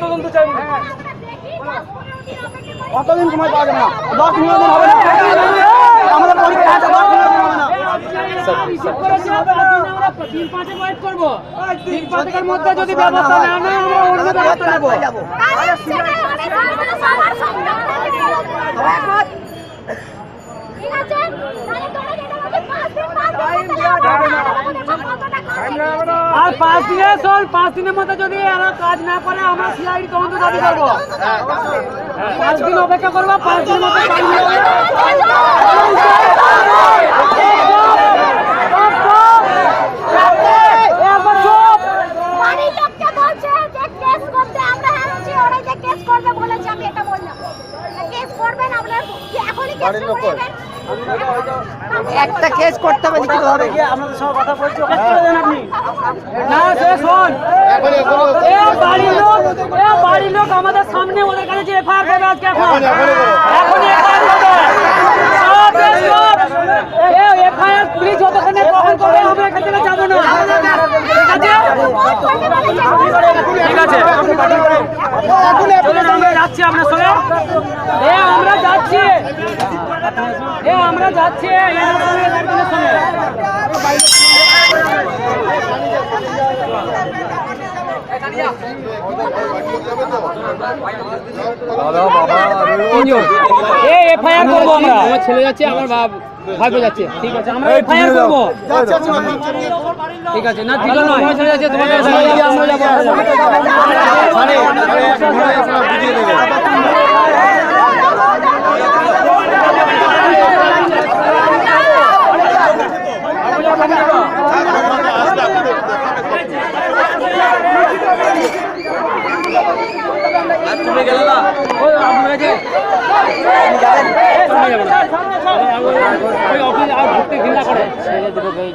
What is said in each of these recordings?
তদন্ত চাই কতদিন সময় পাওয়া যাবে না 10-15 দিন হবে না আমাদের পরীক্ষা আছে 10-15 দিন হবে না দিন 5 ওয়েট করব দিন 5 এর মধ্যে যদি ব্যবস্থা না নেয় আমরা অন্য ব্যবস্থা নেব ঠিক আছে তাহলে তোমরা যেটা বলছো 5 দিন আর 5 দিনে চল 5 দিনের মধ্যে যদি এরা কাজ না করে আমরা সিআইডি তদন্ত দাবি করব 5 দিন অপেক্ষা করব 5 দিনের মধ্যে কাজ না হবে বাড়ির লোককে বলছে যে কেস করতে আমরা হারছি ওরা যে কেস করবে বলেছে আমি এটা বললাম কেস করবেন আপনারা কি এখনই কেস করবেন একটা কেস করতে হবে লিখিত হবে কি আপনাদের সঙ্গে কথা বলছি ওকে করে দেন আপনি না সে শোন বাড়ির লোক আমাদের সামনে ওদের কাছে যে এফআইআর করবে আজকে এখন এফআইআর করবে এফআইআর পুলিশ যতক্ষণে গ্রহণ করবে আমরা এখান থেকে যাবো না ঠিক আছে চলুন আমরা যাচ্ছি আপনার সঙ্গে আমরা যাচ্ছি এফআইআর করবো আমরা আমার ছেলে যাচ্ছে আমার ভাইপো যাচ্ছে ঠিক আছে আমরা এফআইআর করবো ঠিক আছে না ঠিক নয় আমার ছেলে যাচ্ছে তোমাদের আমরা যাবো তুমি গেল না ওই আপনারা যে ওই অফিস আর ঘুরতে ঘৃণা করে দিতে হবে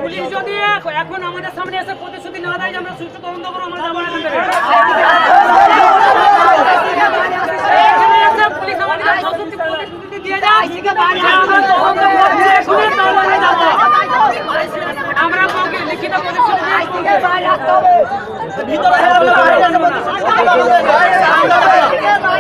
পুলিশ যদি এখন আমাদের সামনে এসে প্রতিশ্রুতি না দেয় যে আমরা সুষ্ঠু তদন্ত করবো আমরা যাবো না এখান থেকে